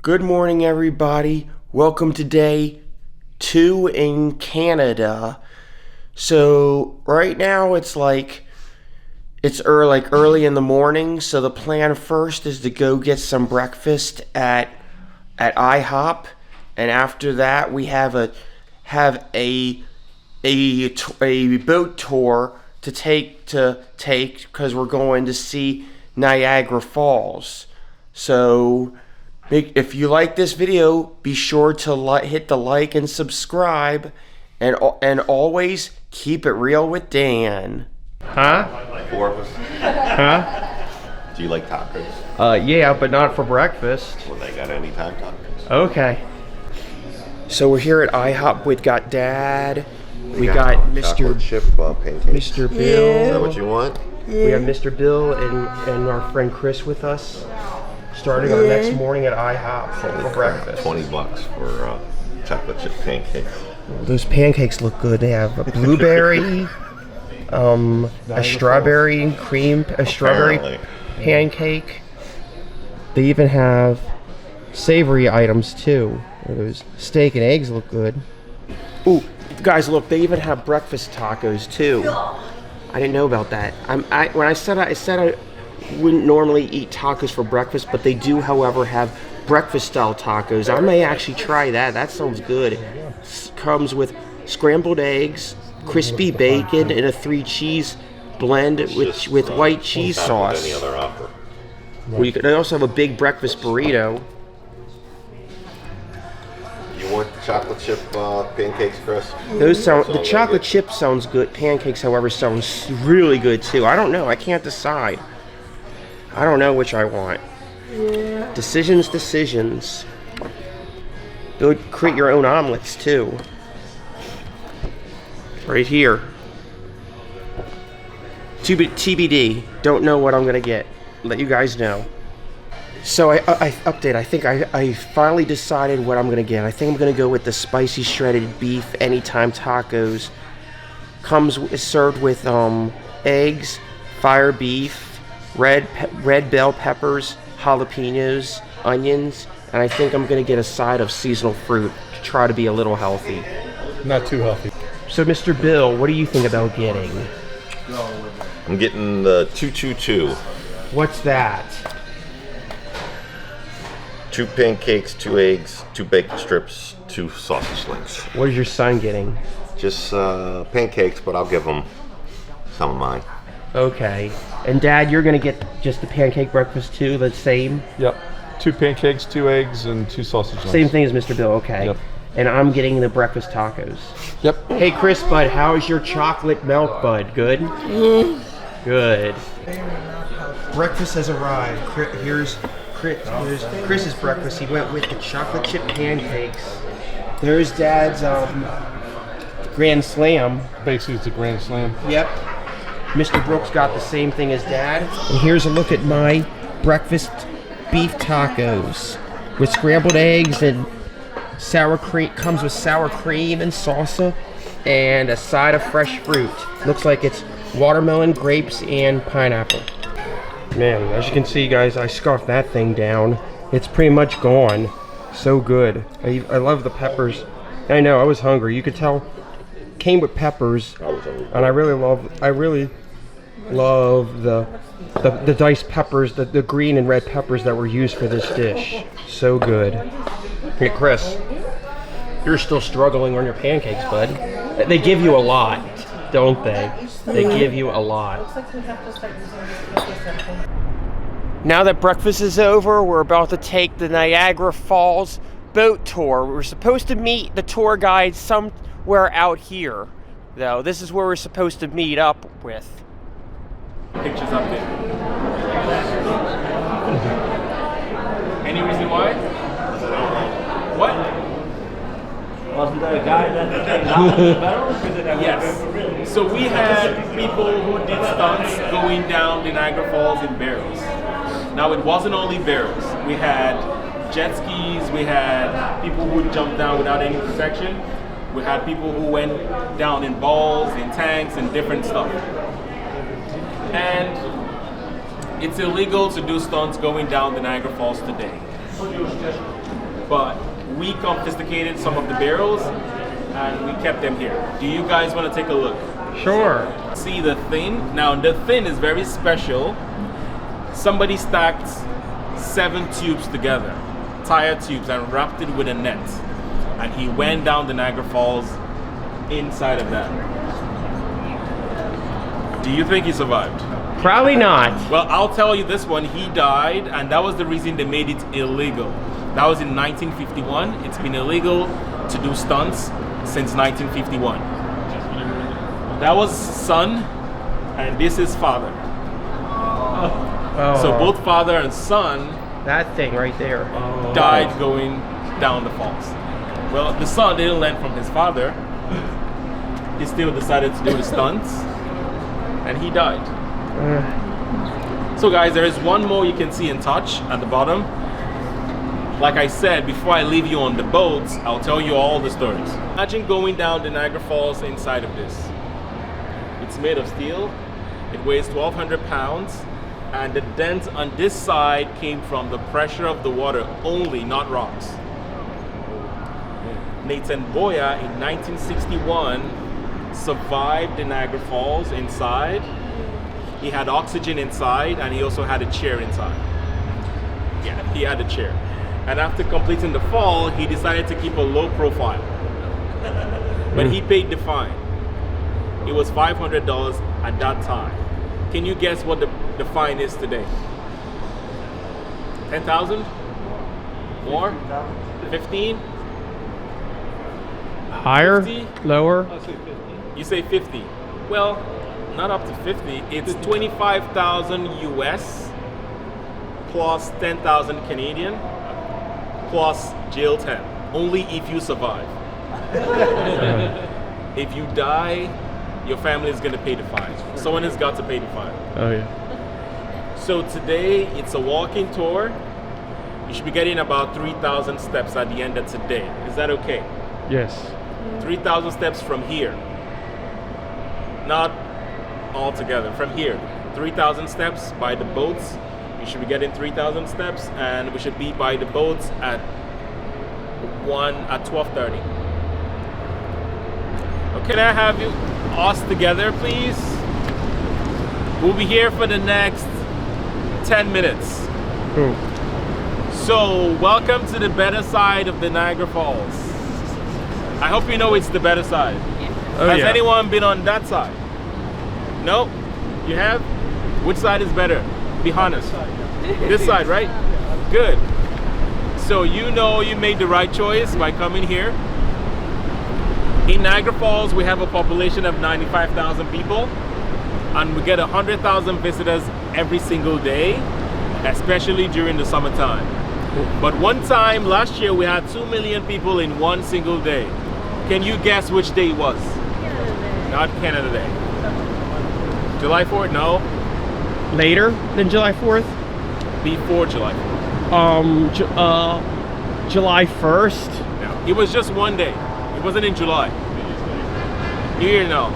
Good morning, everybody. Welcome to day 2 in Canada. So right now it's early in the morning. So the plan first is to go get some breakfast at IHOP, and after that we have a boat tour to take because we're going to see Niagara Falls. So if you like this video, be sure to hit the like and subscribe, and always keep it real with Dan. Huh? 4 of us. Huh? Do you like tacos? Yeah, but not for breakfast. Well, they got anytime tacos. Okay. So we're here at IHOP. We've got Dad. We got Mr. Chip pancakes. Mr. Bill. Is that what you want? We have Mr. Bill and our friend Chris with us, starting our next morning at IHOP for breakfast. $20 for chocolate chip pancakes. Those pancakes look good. They have a blueberry, a strawberry pancake. They even have savory items too. Those steak and eggs look good. Ooh, guys, look! They even have breakfast tacos too. I didn't know about that. When I said I wouldn't normally eat tacos for breakfast, but they do, however, have breakfast-style tacos. I may actually try that. That sounds good. It comes with scrambled eggs, crispy bacon, and a 3-cheese blend with white cheese sauce. Any other offer? They also have a big breakfast burrito. You want the chocolate chip pancakes, Chris? The chocolate chip sounds good. Pancakes, however, sounds really good too. I don't know. I can't decide. I don't know which I want. Yeah. Decisions. Create your own omelets too. Right here. TBD. Don't know what I'm gonna get. Let you guys know. So I think I finally decided what I'm gonna get. I think I'm gonna go with the spicy shredded beef anytime tacos. Is served with eggs, fire beef, red bell peppers, jalapenos, onions, and I think I'm gonna get a side of seasonal fruit to try to be a little healthy. Not too healthy. So Mr. Bill, what do you think about getting? I'm getting the 222. What's that? 2 pancakes, 2 eggs, 2 bacon strips, 2 sausage links. What is your son getting? Just pancakes, but I'll give him some of mine. Okay. And Dad, you're gonna get just the pancake breakfast too, the same? Yep. 2 pancakes, 2 eggs, and 2 sausage links. Same thing as Mr. Bill, okay. Yep. And I'm getting the breakfast tacos. Yep. Hey Chris Bud, how's your chocolate milk, Bud? Good? Good. Breakfast has arrived. Here's Chris's breakfast. He went with the chocolate chip pancakes. There's Dad's Grand Slam. Basically, it's a Grand Slam. Yep. Mr. Brooks got the same thing as Dad. And here's a look at my breakfast beef tacos with scrambled eggs and sour cream. Comes with sour cream and salsa and a side of fresh fruit. Looks like it's watermelon, grapes, and pineapple. Man, as you can see, guys, I scarfed that thing down. It's pretty much gone. So good. I love the peppers. I know, I was hungry. You could tell. Came with peppers, and I really love the diced peppers, the green and red peppers that were used for this dish. So good. Hey, Chris, you're still struggling on your pancakes, bud. They give you a lot, don't they? They give you a lot. Now that breakfast is over, we're about to take the Niagara Falls boat tour. We're supposed to meet the tour guide somewhere out here, though. This is where we're supposed to meet up with. Pictures up there. Any reason why? What? Wasn't there a guy that came down the barrel? Yes. So we had people who did stunts going down the Niagara Falls in barrels. Now it wasn't only barrels. We had jet skis, we had people who jumped down without any protection. We had people who went down in balls, in tanks, and different stuff. And it's illegal to do stunts going down the Niagara Falls today. but we confiscated some of the barrels and we kept them here. Do you guys want to take a look? Sure. See the thin? Now the thin is very special. Somebody stacked 7 tubes together, tire tubes, and wrapped it with a net. And he went down the Niagara Falls inside of that. Do you think he survived? Probably not. Well, I'll tell you this one, he died, and that was the reason they made it illegal. That was in 1951. It's been illegal to do stunts since 1951. That was son, and this is father. Oh, So both father and son that thing right there. died going down the falls. Well, the son didn't learn from his father. He still decided to do the stunts, and he died. So guys, there is one more you can see and touch at the bottom. Like I said, before I leave you on the boat, I'll tell you all the stories. Imagine going down the Niagara Falls inside of this. It's made of steel. It weighs 1,200 pounds. And the dent on this side came from the pressure of the water only, not rocks. Nathan Boya in 1961 survived the Niagara Falls inside. He had oxygen inside, and he also had a chair inside. Yeah, he had a chair. And after completing the fall, he decided to keep a low profile. But he paid the fine. It was $500 at that time. Can you guess what the fine is today? 10,000? More? 15? Higher? 50? Lower? You say 50. Well, not up to 50. It's 25,000 US plus 10,000 Canadian plus jail time. Only if you survive. If you die, your family is going to pay the fine. Someone has got to pay the fine. Oh yeah. So today, it's a walking tour. You should be getting about 3,000 steps at the end of today. Is that okay? Yes. 3,000 steps from here. Not all together, from here. 3,000 steps by the boats. You should be getting 3,000 steps, and we should be by the boats at 12:30. Okay, can I have you us together, please? We'll be here for the next 10 minutes. Cool. So, welcome to the better side of the Niagara Falls. I hope you know it's the better side. Oh, Has yeah. anyone been on that side? No? You have? Which side is better? Be honest. This side, right? Good. So you know you made the right choice by coming here. In Niagara Falls, we have a population of 95,000 people, and we get 100,000 visitors every single day, especially during the summertime. But one time last year, we had 2 million people in one single day. Can you guess which day it was? Not Canada Day. July 4th? No. Later than July 4th? Before July 4th. July 1st? No. It was just one day. It wasn't in July. New Year, no.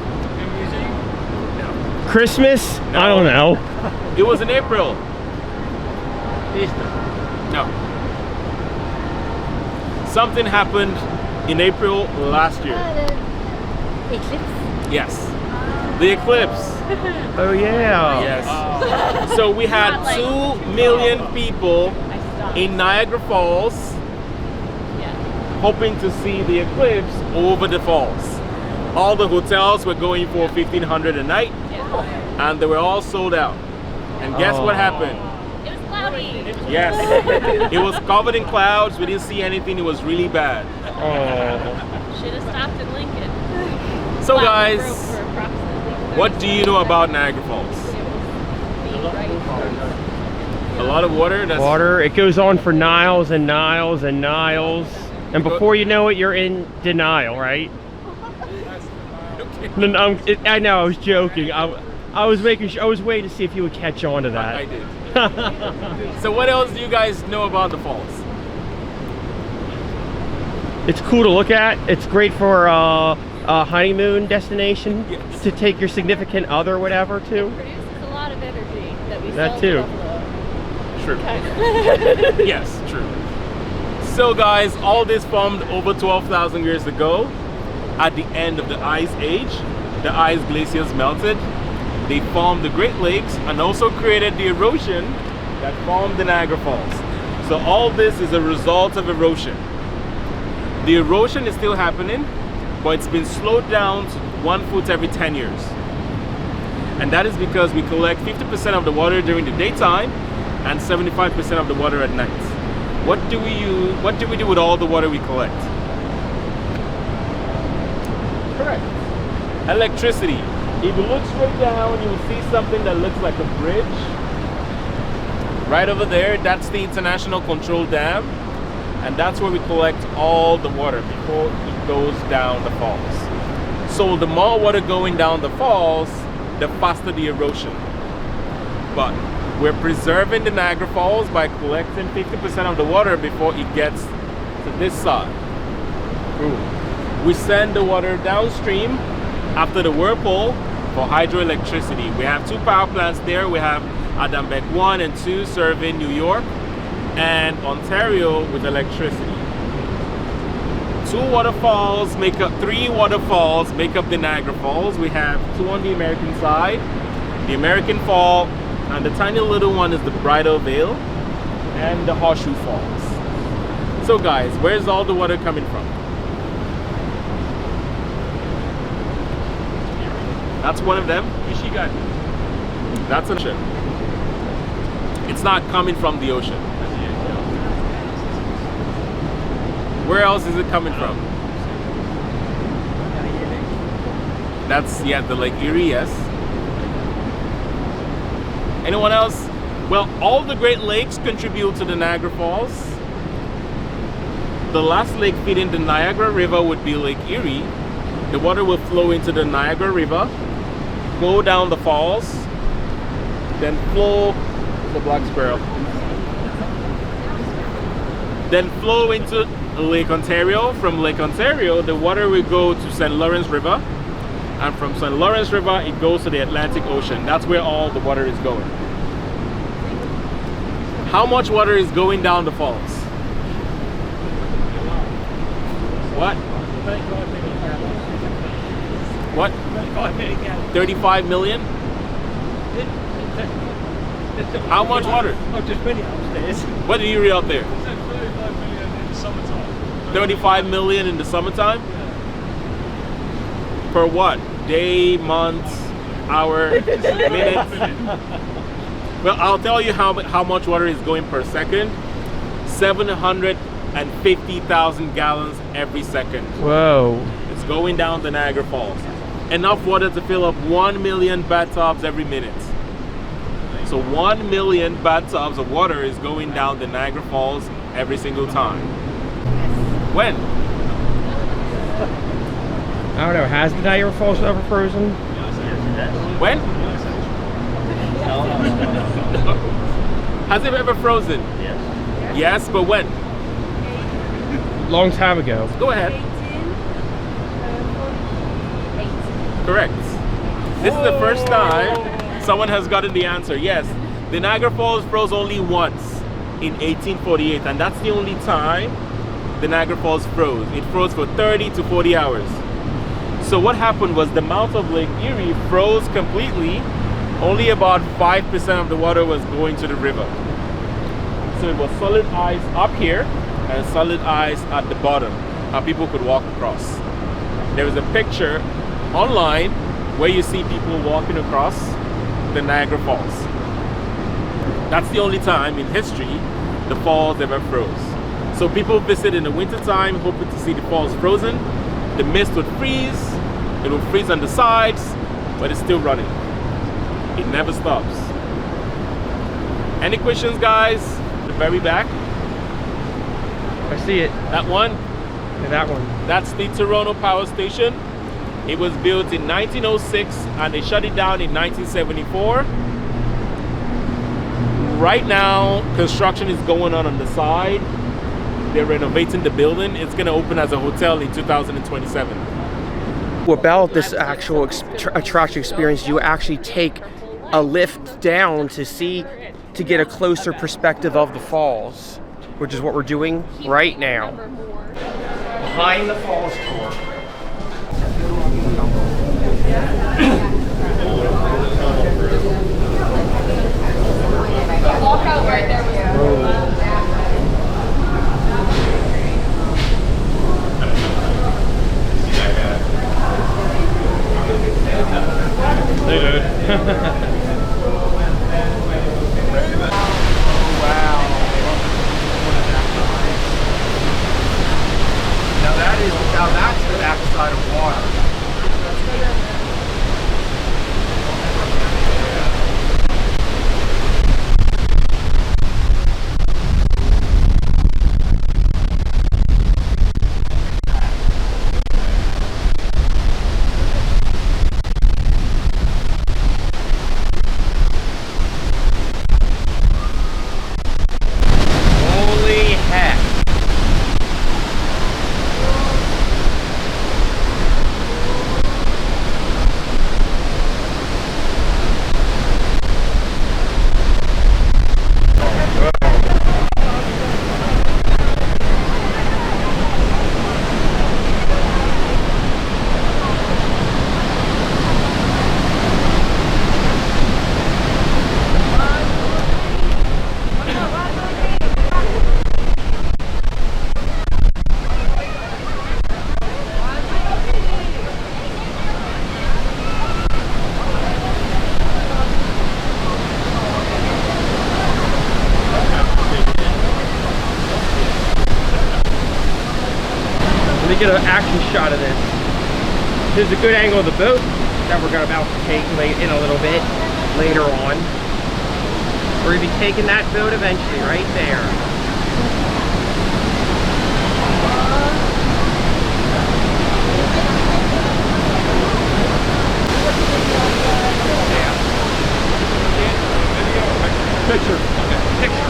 Christmas? No. I don't know. It was in April. No. Something happened in April last year. The eclipse? Yes. The eclipse. Oh yeah. Yes. So we had Not like 2 million people in Niagara Falls hoping to see the eclipse over the falls. All the hotels were going for $1,500 a night, and they were all sold out. And guess what happened? It was cloudy. Yes. It was covered in clouds. We didn't see anything. It was really bad. Should have stopped in Lincoln. So Clouds guys, broke for approximately what do you know about Niagara Falls? A lot of water. That's Water. It goes on for miles and miles and miles. And before you know it, you're in denial, right? okay. No, I know, I was joking. I was making sure, I was waiting to see if you would catch on to that. I did. So what else do you guys know about the falls? It's cool to look at. It's great for a honeymoon destination to take your significant other, whatever, to. It produces a lot of energy that we That sell too. to Buffalo. True. Yes, true. So guys, all this formed over 12,000 years ago. At the end of the Ice Age, the ice glaciers melted. They formed the Great Lakes and also created the erosion that formed the Niagara Falls. So all this is a result of erosion. The erosion is still happening, but it's been slowed down to 1 foot every 10 years. And that is because we collect 50% of the water during the daytime and 75% of the water at night. What do we use? What do we do with all the water we collect? Correct. Electricity. If you look straight down, you will see something that looks like a bridge. Right over there, that's the International Control Dam. And that's where we collect all the water before it goes down the falls. So the more water going down the falls, the faster the erosion. But we're preserving the Niagara Falls by collecting 50% of the water before it gets to this side. We send the water downstream after the whirlpool for hydroelectricity. We have 2 power plants there. We have Adambeck 1 and 2 serving New York and Ontario with electricity. 3 waterfalls make up the Niagara Falls. We have 2 on the American side, the American Fall, and the tiny little one is the Bridal Veil and the Horseshoe Falls. So guys, where's all the water coming from? That's one of them. Michigan. That's an ocean. It's not coming from the ocean. Where else is it coming from? That's, yeah, the Lake Erie, yes. Anyone else? Well, all the Great Lakes contribute to the Niagara Falls. The last lake feeding the Niagara River would be Lake Erie. The water will flow into the Niagara River, go down the falls, then flow the Black Squirrel. Then flow into Lake Ontario. From Lake Ontario, the water will go to St. Lawrence River. And from St. Lawrence River, it goes to the Atlantic Ocean. That's where all the water is going. How much water is going down the falls? What? 35 million? How much water? I've just been upstairs. What did you read up there? 35 million in the summertime. 35 million in the summertime? Per what? Day, month, hour, minute? Well, I'll tell you how much water is going per second. 750,000 gallons every second. Whoa. It's going down the Niagara Falls. Enough water to fill up 1 million bathtubs every minute. So 1 million bathtubs of water is going down the Niagara Falls every single time. When? I don't know, has the Niagara Falls ever frozen? When? Has it ever frozen? Yes. Yes, but when? Long time ago. Go ahead. 1848. Correct. This is the first time someone has gotten the answer. Yes, the Niagara Falls froze only once in 1848, and that's the only time the Niagara Falls froze. It froze for 30 to 40 hours. So what happened was the mouth of Lake Erie froze completely. Only about 5% of the water was going to the river. So it was solid ice up here and solid ice at the bottom, and people could walk across. There is a picture online where you see people walking across the Niagara Falls. That's the only time in history the falls ever froze. So people visit in the wintertime hoping to see the falls frozen. The mist would freeze, it will freeze on the sides, but it's still running. It never stops. Any questions, guys? The very back. I see it. That one? Yeah, that one. That's the Toronto Power Station. It was built in 1906 and they shut it down in 1974. Right now, construction is going on the side. They're renovating the building. It's going to open as a hotel in 2027. About this actual attraction experience, you actually take a lift down to get a closer perspective of the falls. which is what we're doing right now. Behind the falls tour. Walk out right there with Hey, dude. Now that's the backside of water. Holy heck. Let me get an action shot of this. This is a good angle of the boat that we're about to take in a little bit later on. We're going to be taking that boat eventually, right there. Picture. Okay. Picture.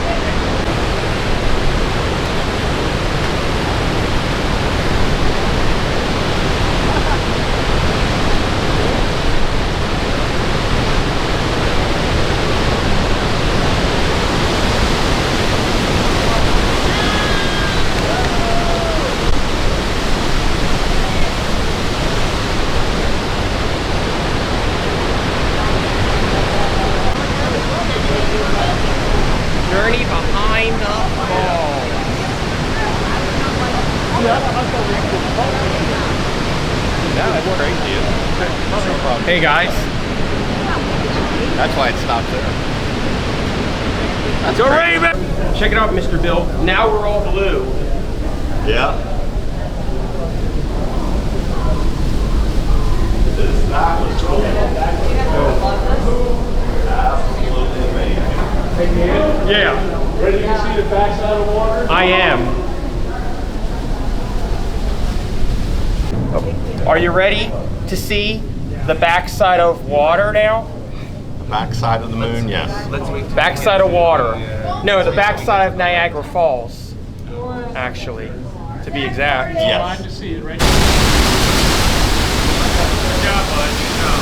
Journey behind the falls. Yeah, that's crazy, isn't it? Hey guys. That's why it stops there. That's Go crazy. Raven! Check it out, Mr. Bill. Now we're all blue. Yeah. This that was cool. Absolutely amazing. Yeah. Ready to see the backside of water? I am. Are you ready to see the backside of water now? The backside of the moon, yes. Backside of water. No, the backside of Niagara Falls, actually, to be exact. Yes. To see it right Good job, bud. Good job.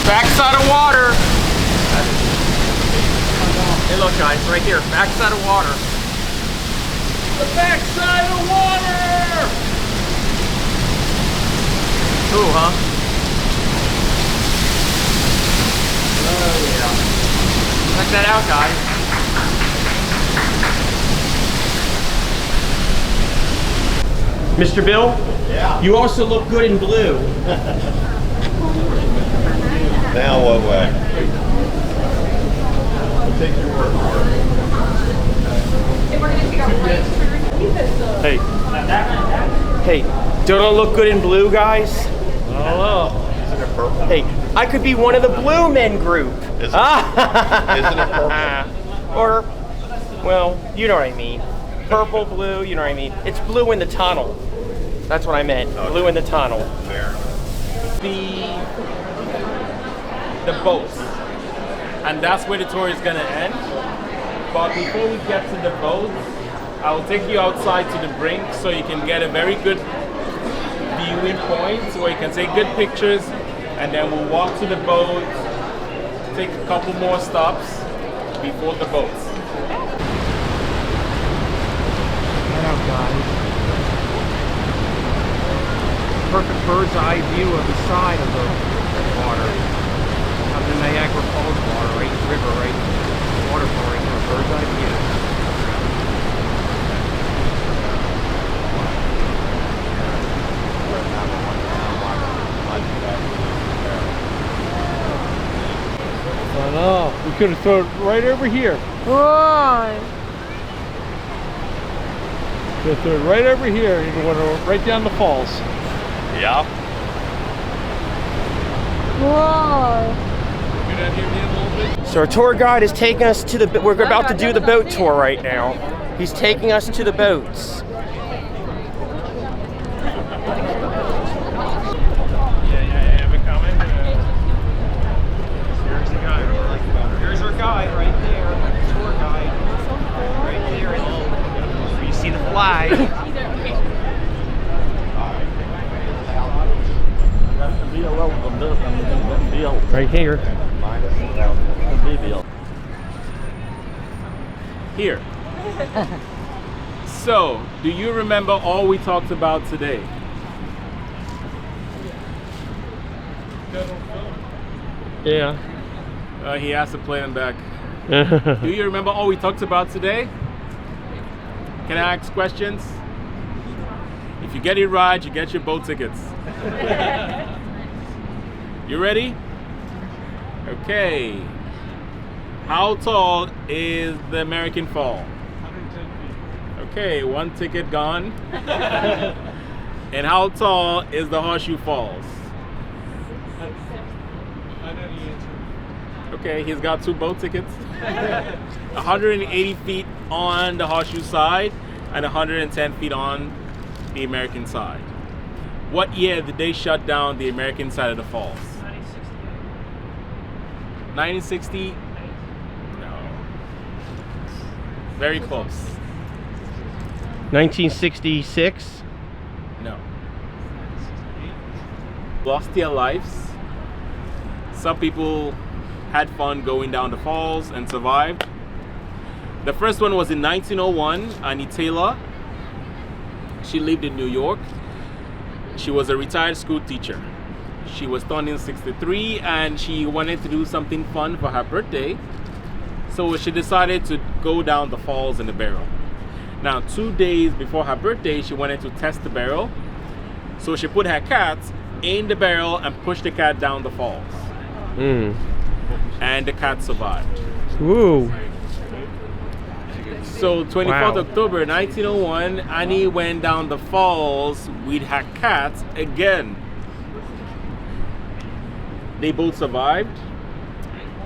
Backside of water. Hey, look, guys, right here. Backside of water. The backside of water. Cool, huh? Oh yeah. Check that out, guys. Mr. Bill? Yeah. You also look good in blue. Now what way? I'll take your word for it. Hey. Hey, don't I look good in blue, guys? Oh, Isn't it purple? Hey, I could be one of the blue men group. Isn't it purple? Or, well, you know what I mean. Purple, blue, you know what I mean. It's blue in the tunnel. That's what I meant. Blue in the tunnel. There. the boats, and that's where the tour is gonna end. But before we get to the boats, I will take you outside to the brink so you can get a very good viewing point where you can take good pictures, and then we'll walk to the boat, take a couple more stops before the boats. Head out, guys. Perfect bird's eye view of the side of the water. Of the Niagara Falls water, right? River, right? Waterfall right there. Bird's eye view. I know. We could have thrown it right over here. Why? Could have thrown it right over here. You want to right down the falls. Yeah. Why? So our tour guide is taking us to the. We're about to do the boat tour right now. He's taking us to the boats. Yeah, we're coming. Here's the guide. Here's our guide right there. Tour guide. Right there. You see the flag. Right here. Here. So, do you remember all we talked about today? Yeah. He has to play them back. Do you remember all we talked about today? Can I ask questions? If you get it right, you get your boat tickets. You ready? Okay. How tall is the American Fall? 110 feet. Okay, one ticket gone. And how tall is the Horseshoe Falls? I know the answer. Okay, he's got 2 boat tickets. 180 feet on the Horseshoe side and 110 feet on the American side. What year did they shut down the American side of the falls? 1960? No. Very close. 1966. No. Lost their lives. Some people had fun going down the falls and survived. The first one was in 1901, Annie Taylor. She lived in New York. She was a retired school teacher. She was turning 63 and she wanted to do something fun for her birthday. So she decided to go down the falls in the barrel. Now, 2 days before her birthday, she wanted to test the barrel. So she put her cat in the barrel and pushed the cat down the falls. And the cat survived. Woo. So 24th Wow. October 1901, Annie went down the falls with her cat again. They both survived,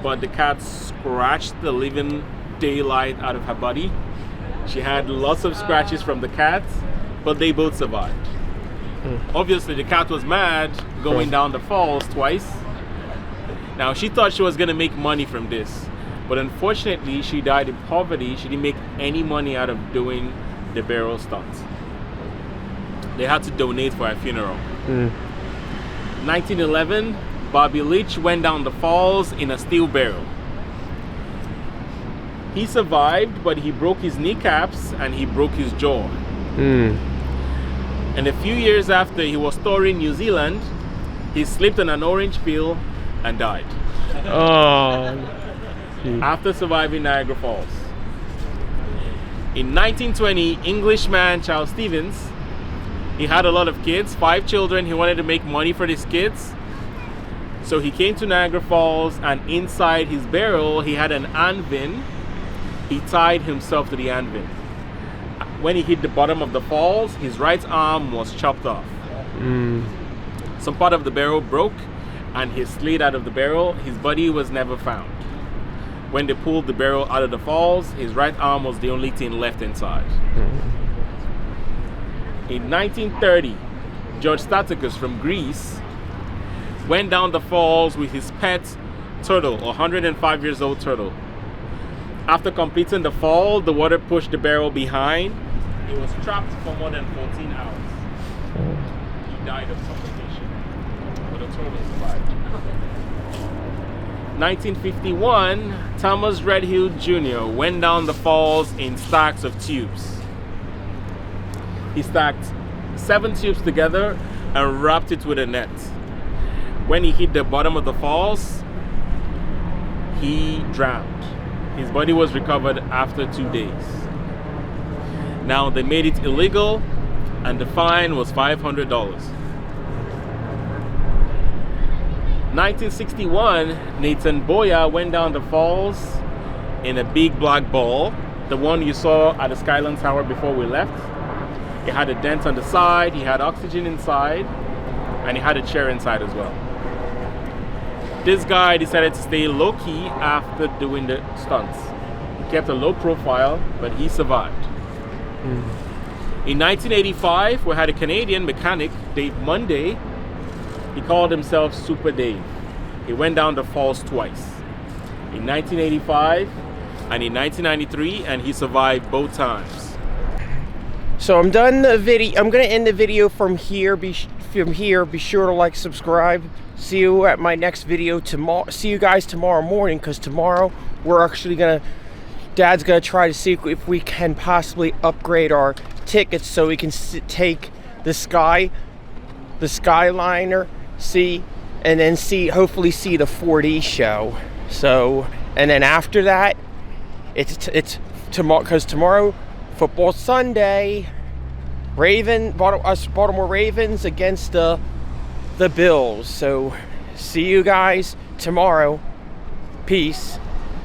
but the cat scratched the living daylight out of her body. She had lots of scratches from the cat, but they both survived. Obviously, the cat was mad going down the falls twice. Now, she thought she was going to make money from this, but unfortunately, she died in poverty. She didn't make any money out of doing the barrel stunts. They had to donate for her funeral. 1911, Bobby Leach went down the falls in a steel barrel. He survived, but he broke his kneecaps and he broke his jaw. And a few years after he was touring New Zealand, he slipped on an orange peel and died. Oh. After surviving Niagara Falls. In 1920, Englishman Charles Stevens, he had a lot of kids, 5 children. He wanted to make money for his kids. So he came to Niagara Falls, and inside his barrel, he had an anvil. He tied himself to the anvil. When he hit the bottom of the falls, his right arm was chopped off. Some part of the barrel broke, and he slid out of the barrel. His body was never found. When they pulled the barrel out of the falls, his right arm was the only thing left inside. In 1930, George Statakis from Greece went down the falls with his pet turtle, a 105 years old turtle. After completing the fall, the water pushed the barrel behind. He was trapped for more than 14 hours. He died of suffocation, but the turtle survived. 1951, Thomas Redhill Jr. went down the falls in stacks of tubes. He stacked 7 tubes together and wrapped it with a net. When he hit the bottom of the falls, he drowned. His body was recovered after 2 days. Now they made it illegal and the fine was $500. 1961, Nathan Boyer went down the falls in a big black ball, the one you saw at the Skyline Tower before we left. It had a dent on the side, he had oxygen inside, and he had a chair inside as well. This guy decided to stay low-key after doing the stunts. He kept a low profile, but he survived. In 1985, we had a Canadian mechanic, Dave Monday. He called himself Super Dave. He went down the falls twice. In 1985 and in 1993, and he survived both times. So I'm done the video. I'm gonna end the video from here. Be sure to like, subscribe. See you at my next video tomorrow. See you guys tomorrow morning, because tomorrow we're actually Dad's gonna try to see if we can possibly upgrade our tickets so we can take the Skyliner, and then hopefully see the 4D show. So, and then after that, it's tomorrow, because tomorrow, football Sunday, Baltimore Ravens against the Bills. So, see you guys tomorrow. Peace.